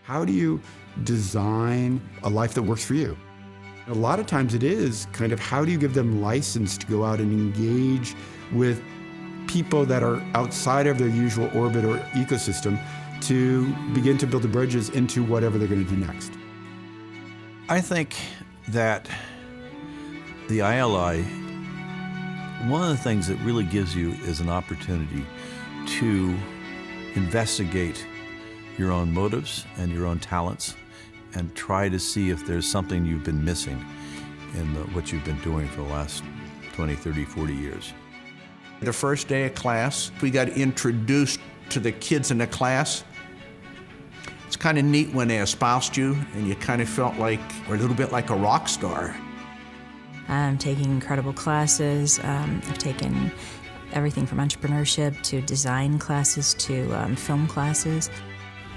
How do you design a life that works for you? A lot of times it is kind of how do you give them license to go out and engage with people that are outside of their usual orbit or ecosystem to begin to build the bridges into whatever they're going to do next. I think that the ILI, one of the things that really gives you is an opportunity to investigate your own motives and your own talents and try to see if there's something you've been missing in what you've been doing for the last 20, 30, 40 years. The first day of class, we got introduced to the kids in the class. It's kind of neat when they espoused you and you kind of felt like, or a little bit like a rock star. I'm taking incredible classes. I've taken everything from entrepreneurship to design classes to film classes.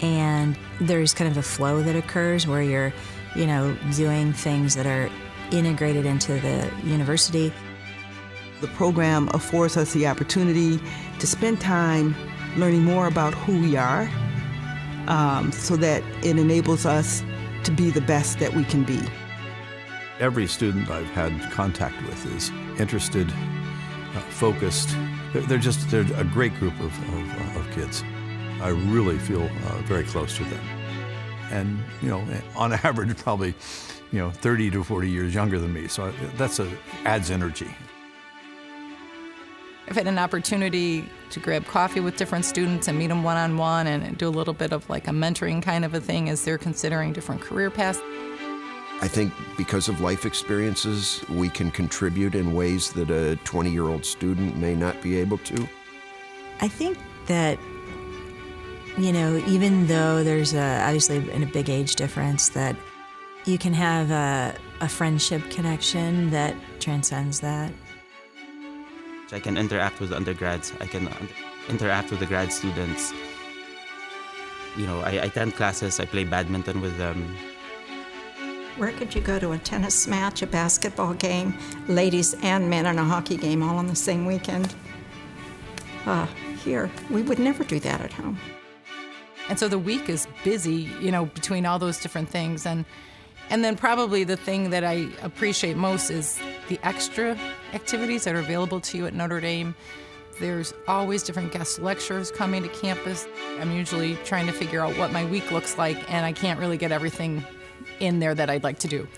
And there's kind of a flow that occurs where you're, doing things that are integrated into the university. The program affords us the opportunity to spend time learning more about who we are, so that it enables us to be the best that we can be. Every student I've had contact with is interested, focused. They're a great group of kids. I really feel very close to them. And, on average, probably, 30 to 40 years younger than me. So adds energy. I've had an opportunity to grab coffee with different students and meet them one-on-one and do a little bit of like a mentoring kind of a thing as they're considering different career paths. I think because of life experiences, we can contribute in ways that a 20-year-old student may not be able to. I think that, even though there's obviously a big age difference, that you can have a friendship connection that transcends that. I can interact with the undergrads. I can interact with the grad students. I attend classes. I play badminton with them. Where could you go to a tennis match, a basketball game, ladies and men, and a hockey game all on the same weekend? Here, we would never do that at home. And so the week is busy, between all those different things. And then probably the thing that I appreciate most is the extra activities that are available to you at Notre Dame. There's always different guest lecturers coming to campus. I'm usually trying to figure out what my week looks like, and I can't really get everything in there that I'd like to do.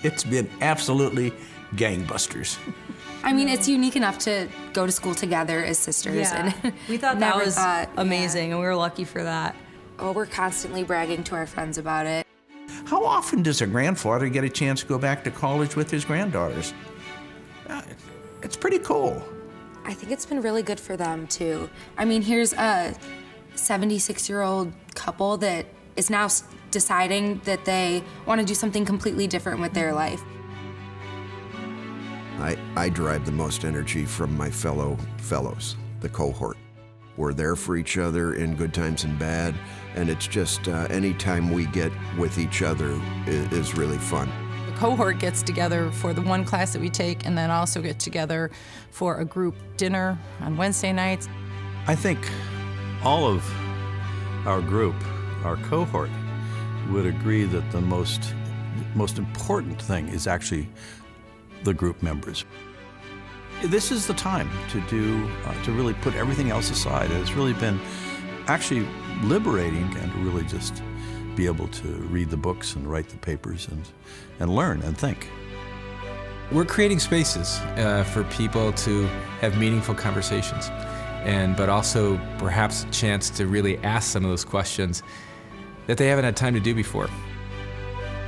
It's been absolutely gangbusters. I mean, it's unique enough to go to school together as sisters. Yeah. And we thought that was amazing, and we were lucky for that. Oh, we're constantly bragging to our friends about it. How often does a grandfather get a chance to go back to college with his granddaughters? It's pretty cool. I think it's been really good for them, too. I mean, here's a 76-year-old couple that is now deciding that they want to do something completely different with their life. I derive the most energy from my fellows, the cohort. We're there for each other in good times and bad, and it's just any time we get with each other is really fun. The cohort gets together for the one class that we take and then also get together for a group dinner on Wednesday nights. I think all of our group, our cohort, would agree that the most important thing is actually the group members. This is the time to really put everything else aside. It's really been actually liberating and to really just be able to read the books and write the papers and learn and think. We're creating spaces for people to have meaningful conversations, but also perhaps a chance to really ask some of those questions that they haven't had time to do before.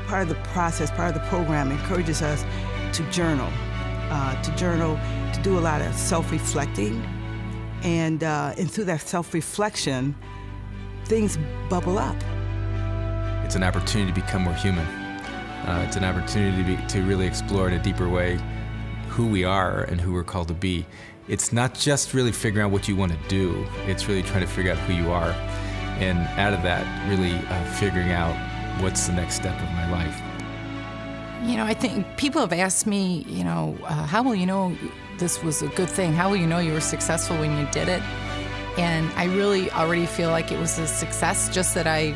Part of the process, part of the program encourages us to journal, to do a lot of self-reflecting, and through that self-reflection, things bubble up. It's an opportunity to become more human. It's an opportunity to really explore in a deeper way who we are and who we're called to be. It's not just really figuring out what you want to do, it's really trying to figure out who you are, and out of that, really figuring out what's the next step of my life. I think people have asked me, how will you know this was a good thing? How will you know you were successful when you did it? And I really already feel like it was a success, just that I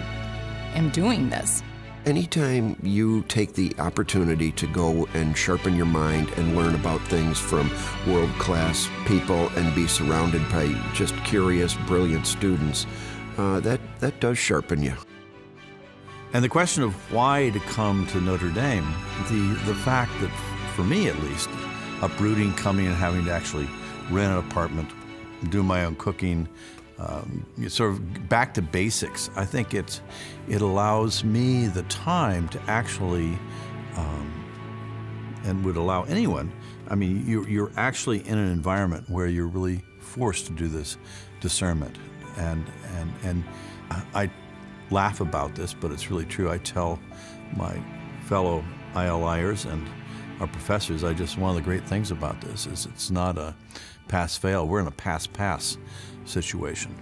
am doing this. Anytime you take the opportunity to go and sharpen your mind and learn about things from world-class people and be surrounded by just curious, brilliant students, that does sharpen you. And the question of why to come to Notre Dame, the fact that, for me at least, uprooting, coming and having to actually rent an apartment, do my own cooking, sort of back to basics. I think it allows me the time to actually, and would allow anyone, I mean, you're actually in an environment where you're really forced to do this discernment. And I laugh about this, but it's really true. I tell my fellow ILIers and our professors, one of the great things about this is it's not a pass-fail. We're in a pass-pass situation.